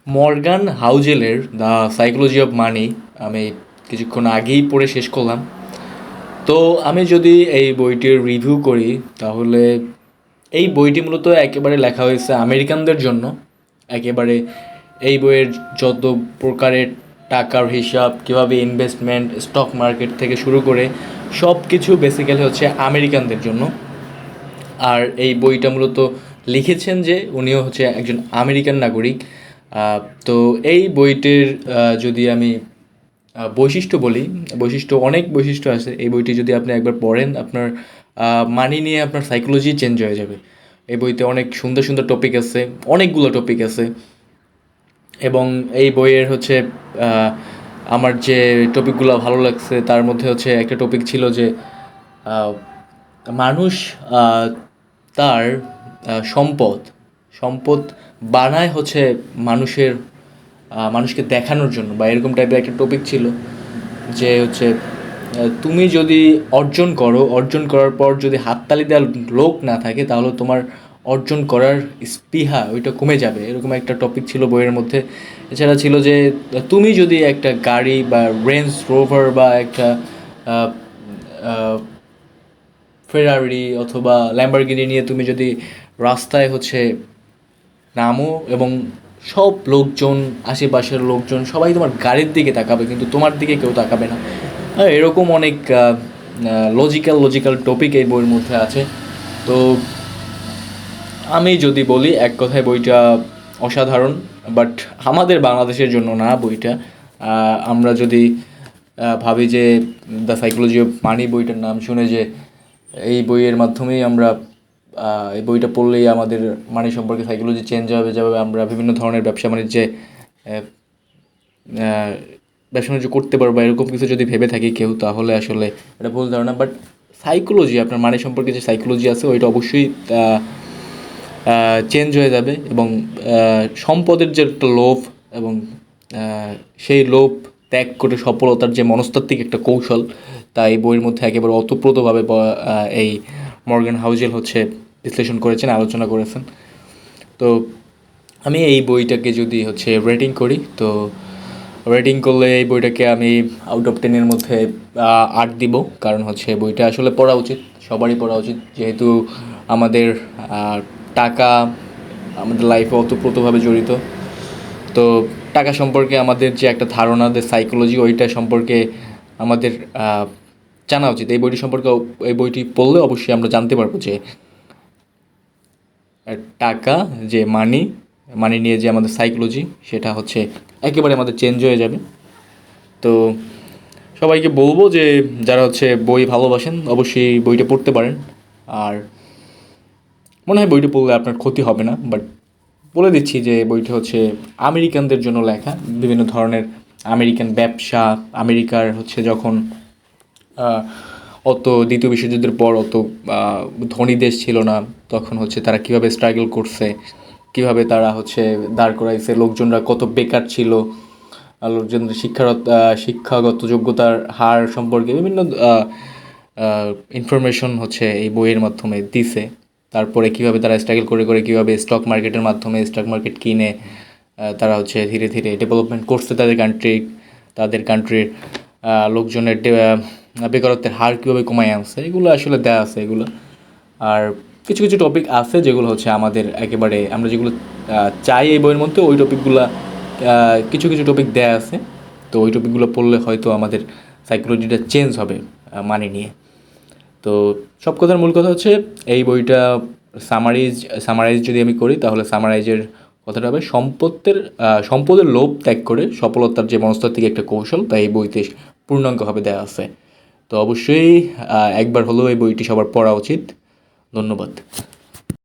Morgan হাউজেলের the psychology of money আমি কিছুক্ষণ আগেই পড়ে শেষ করলাম। তো আমি যদি এই বইটির রিভিউ করি তাহলে এই বইটি মূলত একেবারে লেখা হয়েছে আমেরিকানদের জন্য। একেবারে এই বইয়ের যত প্রকারের টাকার হিসাব, কীভাবে ইনভেস্টমেন্ট, স্টক মার্কেট থেকে শুরু করে সব কিছু বেসিক্যালি হচ্ছে আমেরিকানদের জন্য। আর এই বইটা মূলত লিখেছেন যে উনিও হচ্ছে একজন আমেরিকান নাগরিক। তো এই বইটির যদি আমি বৈশিষ্ট্য বলি, অনেক বৈশিষ্ট্য আছে। এই বইটি যদি আপনি একবার পড়েন, আপনার মানি নিয়ে আপনার সাইকোলজি চেঞ্জ হয়ে যাবে। এই বইতে অনেক সুন্দর সুন্দর টপিক আছে, অনেকগুলো টপিক আছে। এবং এই বইয়ের হচ্ছে আমার যে টপিকগুলো ভালো লাগছে তার মধ্যে হচ্ছে একটা টপিক ছিল যে মানুষ তার সম্পদ সম্পদ বানায় হচ্ছে মানুষকে দেখানোর জন্য, বা এরকম টাইপের একটা টপিক ছিল যে হচ্ছে তুমি যদি অর্জন করার পর যদি হাততালি দেওয়ার লোক না থাকে তাহলে তোমার অর্জন করার স্পৃহা ওইটা কমে যাবে, এরকম একটা টপিক ছিল বইয়ের মধ্যে। এছাড়া ছিল যে তুমি যদি একটা গাড়ি বা রেঞ্জ রোভার বা একটা ফেরারি অথবা ল্যাম্বরগিনি নিয়ে তুমি যদি রাস্তায় হচ্ছে নামো এবং সব লোকজন, আশেপাশের লোকজন সবাই তোমার গাড়ির দিকে তাকাবে কিন্তু তোমার দিকে কেউ তাকাবে না। এরকম অনেক লজিক্যাল টপিক এই বইয়ের মধ্যে আছে। তো আমি যদি বলি এক কথায় বইটা অসাধারণ, বাট আমাদের বাংলাদেশের জন্য না বইটা। আমরা যদি ভাবি যে দ্য সাইকোলজি অফ মানি বইটার নাম শুনে যে এই বইয়ের মাধ্যমেই আমরা এই বইটা পড়লেই আমাদের মানি সম্পর্কে সাইকোলজি চেঞ্জ হবে, যেভাবে আমরা বিভিন্ন ধরনের ব্যবসা বাণিজ্যে ব্যবসা বাণিজ্য করতে পারবো, এরকম কিছু যদি ভেবে থাকি কেউ, তাহলে আসলে এটা ভুল ধারণা। বাট সাইকোলজি, আপনার মানি সম্পর্কে যে সাইকোলজি আছে ওইটা অবশ্যই চেঞ্জ হয়ে যাবে। এবং সম্পদের যে একটা লোভ এবং সেই লোভ ত্যাগ করে সফলতার যে মনস্তাত্ত্বিক একটা কৌশল, তা এই বইয়ের মধ্যে একেবারে ওতপ্রোতভাবে এই মর্গান হাউজেল হচ্ছে বিশ্লেষণ করেছেন, আলোচনা করেছেন। তো আমি এই বইটাকে যদি হচ্ছে রেটিং করি, তো রেটিং করলে এই বইটাকে আমি আউট অফ 10-এর মধ্যে 8 দিব। কারণ হচ্ছে বইটা আসলে পড়া উচিত, সবারই পড়া উচিত, যেহেতু আমাদের টাকা আমাদের লাইফে ওতপ্রোতভাবে জড়িত। তো টাকা সম্পর্কে আমাদের যে একটা ধারণা, যে সাইকোলজি, ওইটা সম্পর্কে আমাদের জানা উচিত। এই বইটি সম্পর্কে এই বইটি পড়লে অবশ্যই আমরা জানতে পারবো যে টাকা, যে মানি নিয়ে যে আমাদের সাইকোলজি, সেটা হচ্ছে একেবারে আমাদের চেঞ্জ হয়ে যাবে। তো সবাইকে বলবো যে যারা হচ্ছে বই ভালোবাসেন অবশ্যই বইটা পড়তে পারেন। আর মনে হয় বইটা পড়লে আপনার ক্ষতি হবে না। বাট বলে দিচ্ছি যে বইটা হচ্ছে আমেরিকানদের জন্য লেখা। বিভিন্ন ধরনের আমেরিকান ব্যবসা, আমেরিকার হচ্ছে যখন অত দ্বিতীয় বিশ্বযুদ্ধের পর অত ধনী দেশ ছিল না, তখন হচ্ছে তারা কীভাবে স্ট্রাগল করছে, কীভাবে তারা হচ্ছে দাঁড় করাইছে, লোকজনরা কত বেকার ছিল, লোকজনদের শিক্ষাগত যোগ্যতার হার সম্পর্কে বিভিন্ন ইনফরমেশন হচ্ছে এই বইয়ের মাধ্যমে দিছে। তারপরে কীভাবে তারা স্ট্রাগল করে করে কীভাবে স্টক মার্কেটের মাধ্যমে স্টক মার্কেট কিনে তারা হচ্ছে ধীরে ধীরে ডেভেলপমেন্ট করছে তাদের কান্ট্রির লোকজনের বেকারত্বের হার কীভাবে কমায় আনছে, এগুলো আসলে দেওয়া আছে এগুলো। আর কিছু কিছু টপিক আছে যেগুলো হচ্ছে আমাদের একেবারে আমরা যেগুলো চাই এই বইয়ের মধ্যে, ওই টপিকগুলো কিছু কিছু টপিক দেওয়া আছে। তো ওই টপিকগুলো পড়লে হয়তো আমাদের সাইকোলজিটা চেঞ্জ হবে মানি নিয়ে। তো সব কথার মূল কথা হচ্ছে এই বইটা সামারাইজ যদি আমি করি, তাহলে সামারাইজের কথাটা হবে সম্পদের লোভ ত্যাগ করে সফলতার যে মনস্তাত্ত্বিক একটা কৌশল, তা এই বইতে পূর্ণাঙ্গভাবে দেওয়া আছে। তো অবশ্যই একবার হলেও এই বইটি সবার পড়া উচিত। ধন্যবাদ।